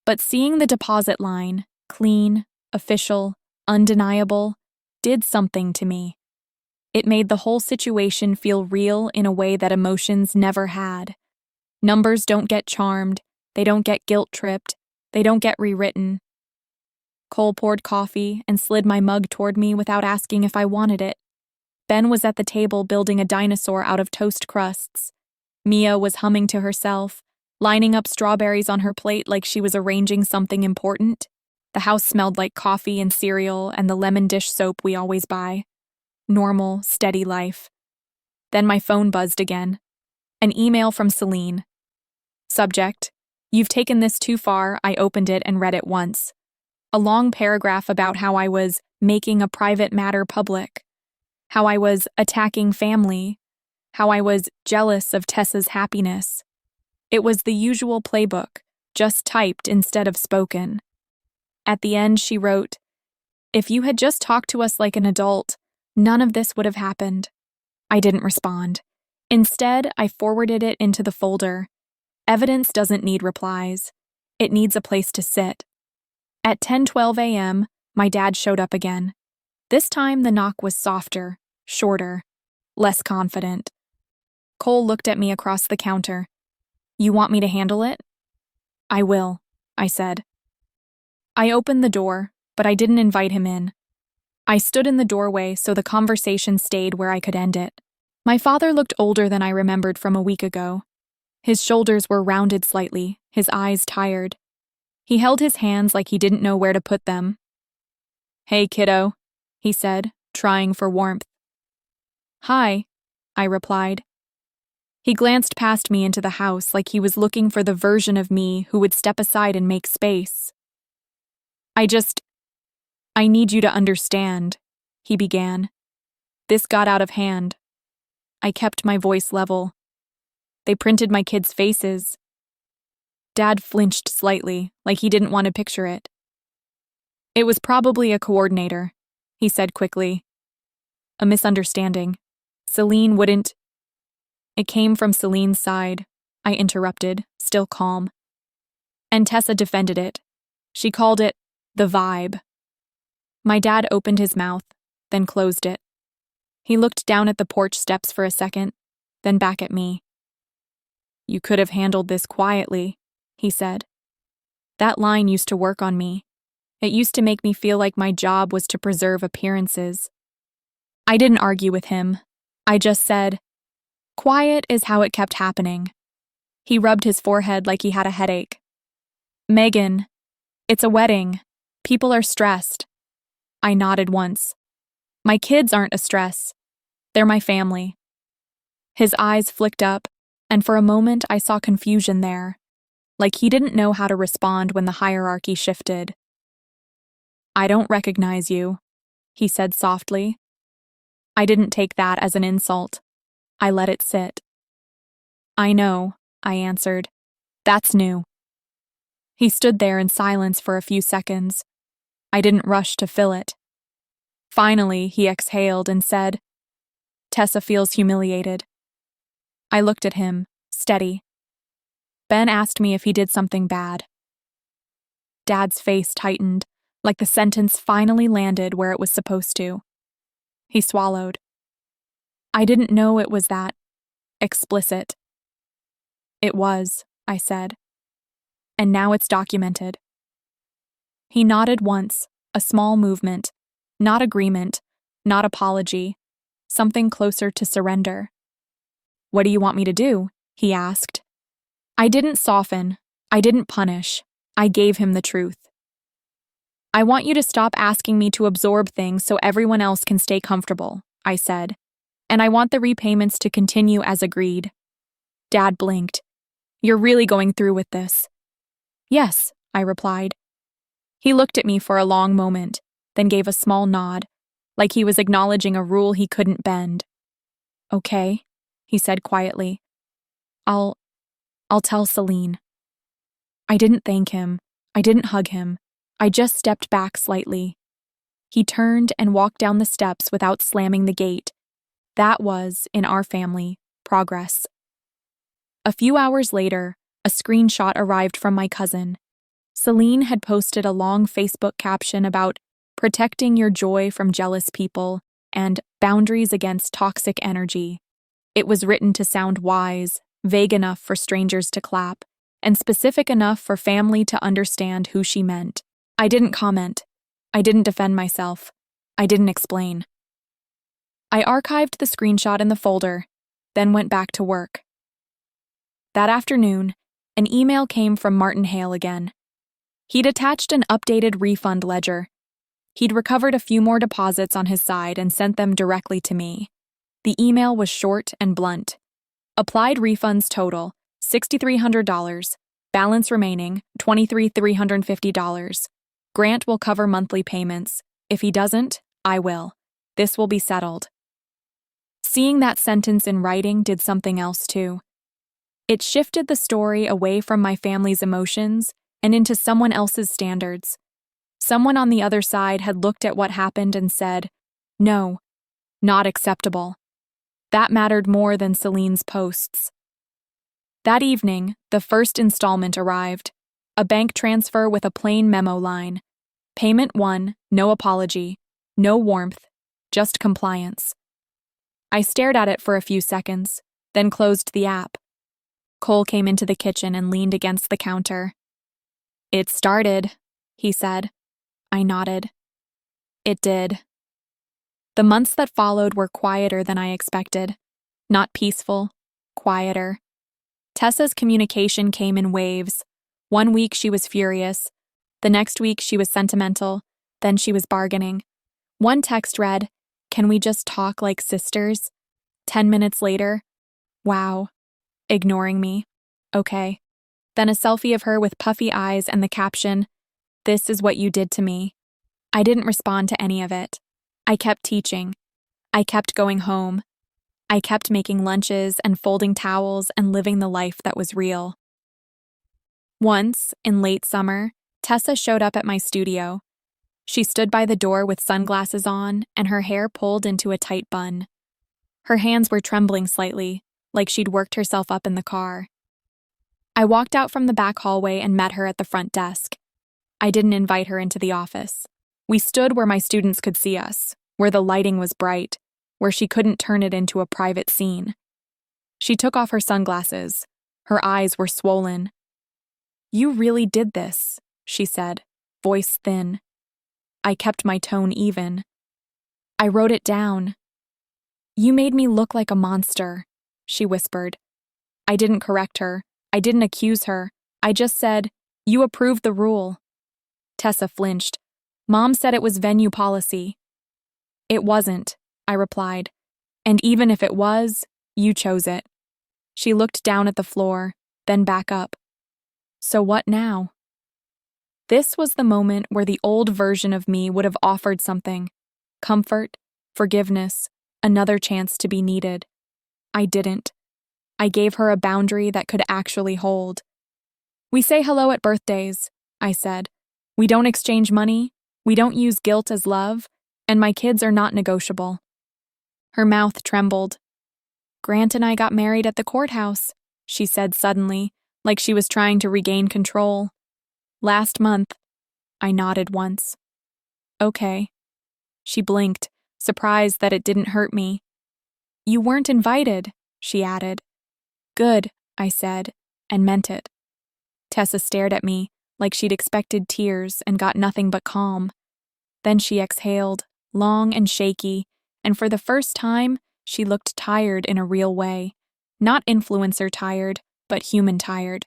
but seeing the deposit line, clean, official, undeniable, did something to me. It made the whole situation feel real in a way that emotions never had. Numbers don't get charmed, they don't get guilt-tripped, they don't get rewritten. Cole poured coffee and slid my mug toward me without asking if I wanted it. Ben was at the table building a dinosaur out of toast crusts. Mia was humming to herself, lining up strawberries on her plate like she was arranging something important. The house smelled like coffee and cereal and the lemon dish soap we always buy. Normal, steady life. Then my phone buzzed again. An email from Celine. Subject: You've taken this too far. I opened it and read it once. A long paragraph about how I was making a private matter public, how I was attacking family, how I was jealous of Tessa's happiness. It was the usual playbook, just typed instead of spoken. At the end, she wrote, "If you had just talked to us like an adult, none of this would have happened." I didn't respond. Instead, I forwarded it into the folder. Evidence doesn't need replies. It needs a place to sit. At 10:12 a.m., my dad showed up again. This time the knock was softer, shorter, less confident. Cole looked at me across the counter. "You want me to handle it?" "I will," I said. I opened the door, but I didn't invite him in. I stood in the doorway so the conversation stayed where I could end it. My father looked older than I remembered from a week ago. His shoulders were rounded slightly, his eyes tired. He held his hands like he didn't know where to put them. "Hey, kiddo," he said, trying for warmth. "Hi," I replied. He glanced past me into the house like he was looking for the version of me who would step aside and make space. I need you to understand, he began. This got out of hand. I kept my voice level. They printed my kids' faces. Dad flinched slightly, like he didn't want to picture it. It was probably a coordinator, he said quickly. A misunderstanding. Celine wouldn't. It came from Celine's side, I interrupted, still calm. And Tessa defended it. She called it the vibe. My dad opened his mouth, then closed it. He looked down at the porch steps for a second, then back at me. You could have handled this quietly, he said. That line used to work on me. It used to make me feel like my job was to preserve appearances. I didn't argue with him. I just said, quiet is how it kept happening. He rubbed his forehead like he had a headache. Megan, it's a wedding. People are stressed. I nodded once. My kids aren't a stress. They're my family. His eyes flicked up, and for a moment I saw confusion there, like he didn't know how to respond when the hierarchy shifted. I don't recognize you, he said softly. I didn't take that as an insult. I let it sit. I know, I answered. That's new. He stood there in silence for a few seconds. I didn't rush to fill it. Finally, he exhaled and said, Tessa feels humiliated. I looked at him, steady. Ben asked me if he did something bad. Dad's face tightened, like the sentence finally landed where it was supposed to. He swallowed. I didn't know it was that explicit. It was, I said. And now it's documented. He nodded once, a small movement, not agreement, not apology, something closer to surrender. What do you want me to do? He asked. I didn't soften. I didn't punish. I gave him the truth. I want you to stop asking me to absorb things so everyone else can stay comfortable, I said. And I want the repayments to continue as agreed. Dad blinked. You're really going through with this? Yes, I replied. He looked at me for a long moment, then gave a small nod, like he was acknowledging a rule he couldn't bend. Okay, he said quietly. I'll tell Celine. I didn't thank him. I didn't hug him. I just stepped back slightly. He turned and walked down the steps without slamming the gate. That was, in our family, progress. A few hours later, a screenshot arrived from my cousin. Celine had posted a long Facebook caption about protecting your joy from jealous people and boundaries against toxic energy. It was written to sound wise, vague enough for strangers to clap, and specific enough for family to understand who she meant. I didn't comment. I didn't defend myself. I didn't explain. I archived the screenshot in the folder, then went back to work. That afternoon, an email came from Martin Hale again. He'd attached an updated refund ledger. He'd recovered a few more deposits on his side and sent them directly to me. The email was short and blunt. Applied refunds total, $6,300. Balance remaining, $23,350. Grant will cover monthly payments. If he doesn't, I will. This will be settled. Seeing that sentence in writing did something else too. It shifted the story away from my family's emotions and into someone else's standards. Someone on the other side had looked at what happened and said, no, not acceptable. That mattered more than Celine's posts. That evening, the first installment arrived. A bank transfer with a plain memo line. Payment 1, no apology, no warmth, just compliance. I stared at it for a few seconds, then closed the app. Cole came into the kitchen and leaned against the counter. It started, he said. I nodded. It did. The months that followed were quieter than I expected. Not peaceful, quieter. Tessa's communication came in waves. One week she was furious. The next week she was sentimental. Then she was bargaining. One text read, "Can we just talk like sisters?" 10 minutes later, wow. Ignoring me. Okay. Then a selfie of her with puffy eyes and the caption, "This is what you did to me." I didn't respond to any of it. I kept teaching. I kept going home. I kept making lunches and folding towels and living the life that was real. Once, in late summer, Tessa showed up at my studio. She stood by the door with sunglasses on and her hair pulled into a tight bun. Her hands were trembling slightly, like she'd worked herself up in the car. I walked out from the back hallway and met her at the front desk. I didn't invite her into the office. We stood where my students could see us, where the lighting was bright, where she couldn't turn it into a private scene. She took off her sunglasses. Her eyes were swollen. "You really did this," she said, voice thin. I kept my tone even. "I wrote it down." "You made me look like a monster," she whispered. I didn't correct her. I didn't accuse her. I just said, "You approved the rule." Tessa flinched. "Mom said it was venue policy." "It wasn't," I replied. "And even if it was, you chose it." She looked down at the floor, then back up. "So what now?" This was the moment where the old version of me would have offered something: comfort, forgiveness, another chance to be needed. I didn't. I gave her a boundary that could actually hold. "We say hello at birthdays," I said. "We don't exchange money, we don't use guilt as love, and my kids are not negotiable." Her mouth trembled. "Grant and I got married at the courthouse," she said suddenly, like she was trying to regain control. "Last month." I nodded once. "Okay." She blinked, surprised that it didn't hurt me. "You weren't invited," she added. "Good," I said, and meant it. Tessa stared at me, like she'd expected tears and got nothing but calm. Then she exhaled, long and shaky, and for the first time, she looked tired in a real way. Not influencer tired, but human tired.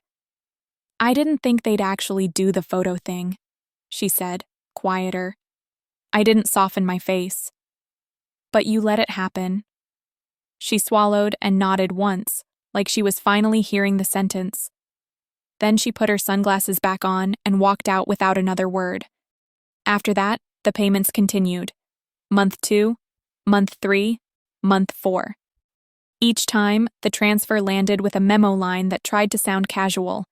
"I didn't think they'd actually do the photo thing," she said, quieter. I didn't soften my face. "But you let it happen." She swallowed and nodded once, like she was finally hearing the sentence. Then she put her sunglasses back on and walked out without another word. After that, the payments continued. Month 2, month 3, month 4. Each time, the transfer landed with a memo line that tried to sound casual.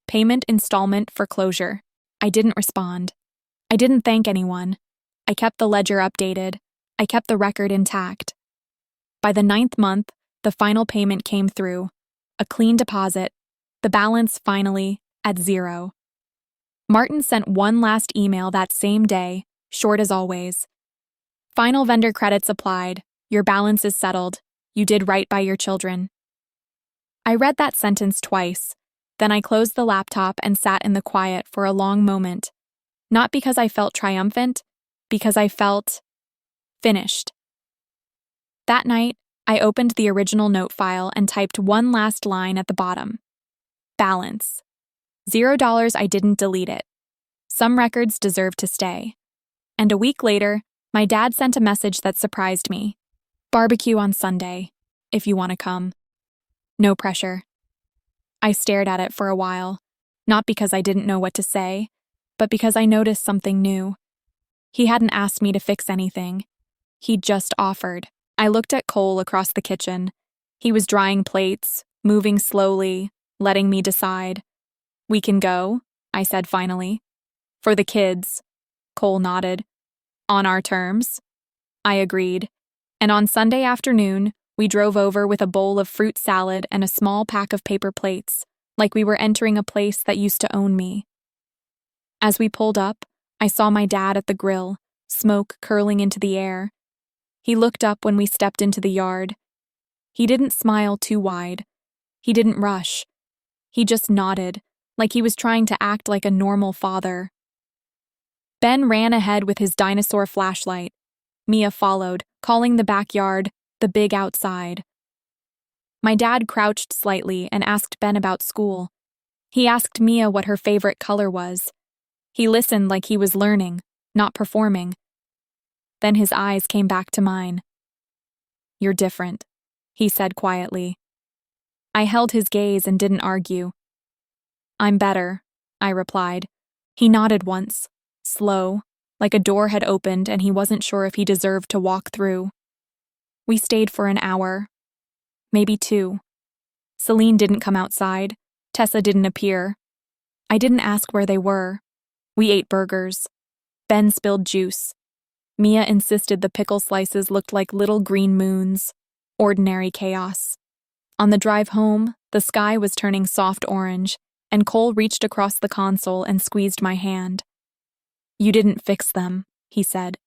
Payment installment for closure. I didn't respond. I didn't thank anyone. I kept the ledger updated. I kept the record intact. By the 9th month, the final payment came through. A clean deposit. The balance finally at 0. Martin sent one last email that same day, short as always. "Final vendor credits applied. Your balance is settled. You did right by your children." I read that sentence twice. Then I closed the laptop and sat in the quiet for a long moment. Not because I felt triumphant, because I felt finished. That night, I opened the original note file and typed one last line at the bottom. Balance. $0. I didn't delete it. Some records deserve to stay. And a week later, my dad sent a message that surprised me. "Barbecue on Sunday, if you want to come. No pressure." I stared at it for a while, not because I didn't know what to say, but because I noticed something new. He hadn't asked me to fix anything. He'd just offered. I looked at Cole across the kitchen. He was drying plates, moving slowly, letting me decide. "We can go," I said finally. "For the kids." Cole nodded. "On our terms." I agreed. And on Sunday afternoon, we drove over with a bowl of fruit salad and a small pack of paper plates, like we were entering a place that used to own me. As we pulled up, I saw my dad at the grill, smoke curling into the air. He looked up when we stepped into the yard. He didn't smile too wide. He didn't rush. He just nodded, like he was trying to act like a normal father. Ben ran ahead with his dinosaur flashlight. Mia followed, calling the backyard, the big outside. My dad crouched slightly and asked Ben about school. He asked Mia what her favorite color was. He listened like he was learning, not performing. Then his eyes came back to mine. "You're different," he said quietly. I held his gaze and didn't argue. "I'm better," I replied. He nodded once, slow, like a door had opened and he wasn't sure if he deserved to walk through. We stayed for an hour, maybe 2. Celine didn't come outside. Tessa didn't appear. I didn't ask where they were. We ate burgers. Ben spilled juice. Mia insisted the pickle slices looked like little green moons. Ordinary chaos. On the drive home, the sky was turning soft orange, and Cole reached across the console and squeezed my hand. "You didn't fix them," he said.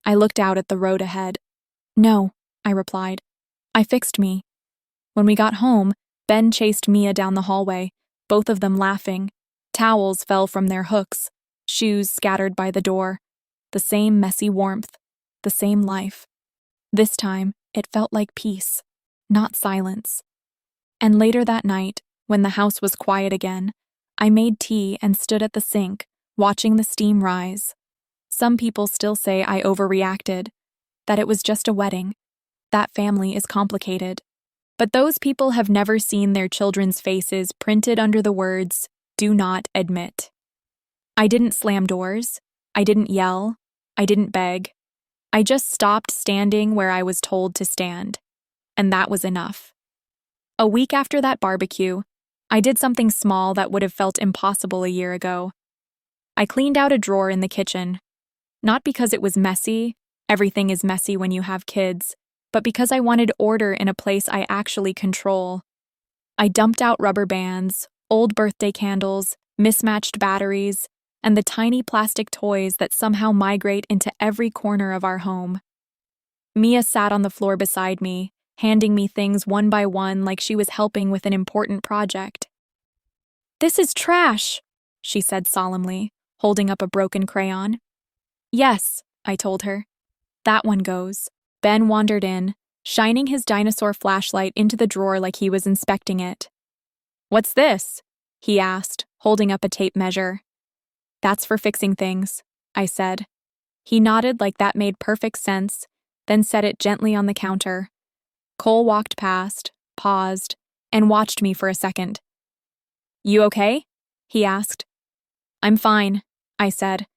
I looked out at the road ahead. "No," I replied. "I fixed me." When we got home, Ben chased Mia down the hallway, both of them laughing. Towels fell from their hooks, shoes scattered by the door. The same messy warmth, the same life. This time, it felt like peace, not silence. And later that night, when the house was quiet again, I made tea and stood at the sink, watching the steam rise. Some people still say I overreacted, that it was just a wedding. That family is complicated. But those people have never seen their children's faces printed under the words, "Do not admit." I didn't slam doors. I didn't yell. I didn't beg. I just stopped standing where I was told to stand. And that was enough. A week after that barbecue, I did something small that would have felt impossible a year ago. I cleaned out a drawer in the kitchen. Not because it was messy, everything is messy when you have kids, but because I wanted order in a place I actually control. I dumped out rubber bands, old birthday candles, mismatched batteries, and the tiny plastic toys that somehow migrate into every corner of our home. Mia sat on the floor beside me, handing me things one by one like she was helping with an important project. "This is trash," she said solemnly, holding up a broken crayon. "Yes," I told her. "That one goes." Ben wandered in, shining his dinosaur flashlight into the drawer like he was inspecting it. "What's this?" he asked, holding up a tape measure. "That's for fixing things," I said. He nodded like that made perfect sense, then set it gently on the counter. Cole walked past, paused, and watched me for a second. "You okay?" he asked. "I'm fine," I said.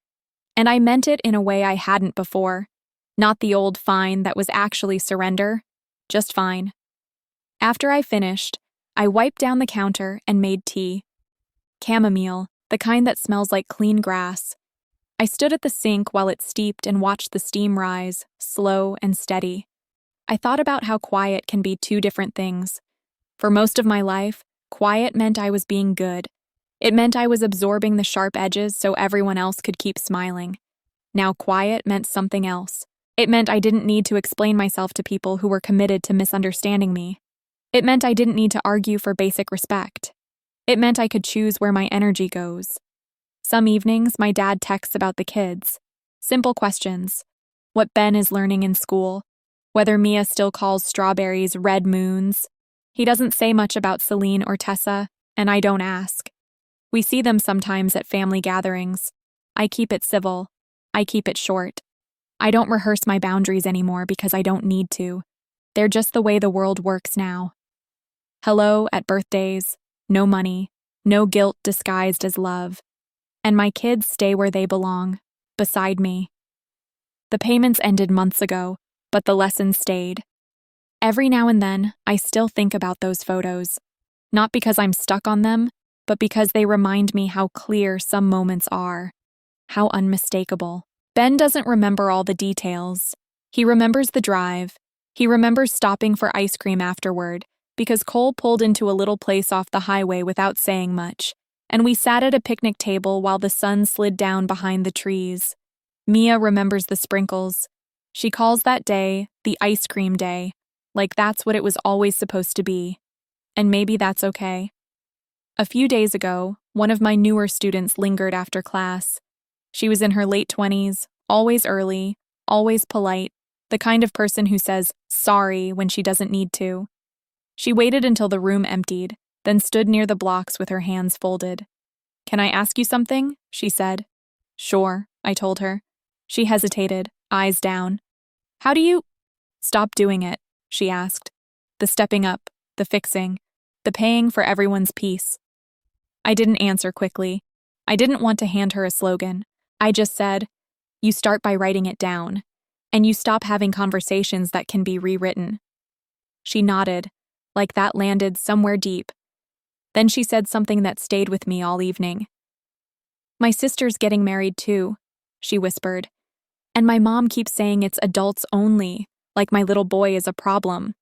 And I meant it in a way I hadn't before. Not the old fine that was actually surrender, just fine. After I finished, I wiped down the counter and made tea. Chamomile, the kind that smells like clean grass. I stood at the sink while it steeped and watched the steam rise, slow and steady. I thought about how quiet can be 2 different things. For most of my life, quiet meant I was being good. It meant I was absorbing the sharp edges so everyone else could keep smiling. Now quiet meant something else. It meant I didn't need to explain myself to people who were committed to misunderstanding me. It meant I didn't need to argue for basic respect. It meant I could choose where my energy goes. Some evenings, my dad texts about the kids. Simple questions. What Ben is learning in school. Whether Mia still calls strawberries red moons. He doesn't say much about Celine or Tessa, and I don't ask. We see them sometimes at family gatherings. I keep it civil. I keep it short. I don't rehearse my boundaries anymore because I don't need to. They're just the way the world works now. Hello at birthdays. No money, no guilt disguised as love. And my kids stay where they belong, beside me. The payments ended months ago, but the lessons stayed. Every now and then, I still think about those photos. Not because I'm stuck on them, but because they remind me how clear some moments are. How unmistakable. Ben doesn't remember all the details. He remembers the drive. He remembers stopping for ice cream afterward, because Cole pulled into a little place off the highway without saying much, and we sat at a picnic table while the sun slid down behind the trees. Mia remembers the sprinkles. She calls that day the ice cream day, like that's what it was always supposed to be. And maybe that's okay. A few days ago, one of my newer students lingered after class. She was in her late 20s, always early, always polite, the kind of person who says sorry when she doesn't need to. She waited until the room emptied, then stood near the blocks with her hands folded. "Can I ask you something?" she said. "Sure," I told her. She hesitated, eyes down. "How do you—" "Stop doing it," she asked. "The stepping up, the fixing, the paying for everyone's peace." I didn't answer quickly. I didn't want to hand her a slogan. I just said, You start by writing it down, and you stop having conversations that can be rewritten. She nodded, like that landed somewhere deep. Then she said something that stayed with me all evening. My sister's getting married too, she whispered. And my mom keeps saying it's adults only, like my little boy is a problem.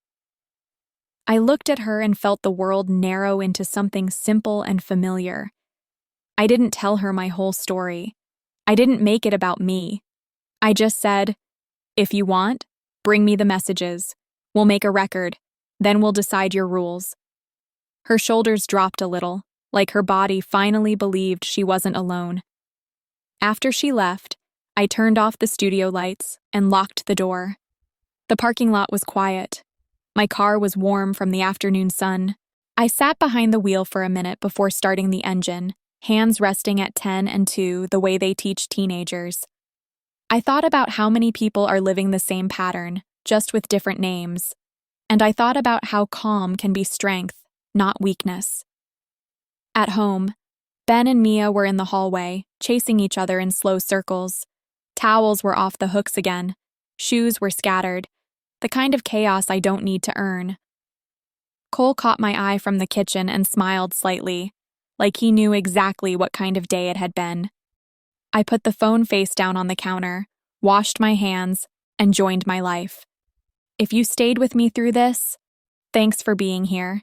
I looked at her and felt the world narrow into something simple and familiar. I didn't tell her my whole story. I didn't make it about me. I just said, if you want, bring me the messages. We'll make a record. Then we'll decide your rules. Her shoulders dropped a little, like her body finally believed she wasn't alone. After she left, I turned off the studio lights and locked the door. The parking lot was quiet. My car was warm from the afternoon sun. I sat behind the wheel for a minute before starting the engine, hands resting at 10 and 2 the way they teach teenagers. I thought about how many people are living the same pattern, just with different names. And I thought about how calm can be strength, not weakness. At home, Ben and Mia were in the hallway, chasing each other in slow circles. Towels were off the hooks again. Shoes were scattered. The kind of chaos I don't need to earn. Cole caught my eye from the kitchen and smiled slightly, like he knew exactly what kind of day it had been. I put the phone face down on the counter, washed my hands, and joined my life. If you stayed with me through this, thanks for being here.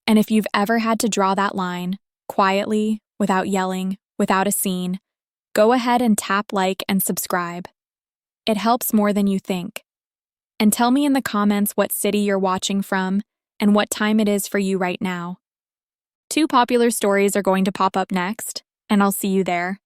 And if you've ever had to draw that line, quietly, without yelling, without a scene, go ahead and tap like and subscribe. It helps more than you think. And tell me in the comments what city you're watching from and what time it is for you right now. 2 popular stories are going to pop up next, and I'll see you there.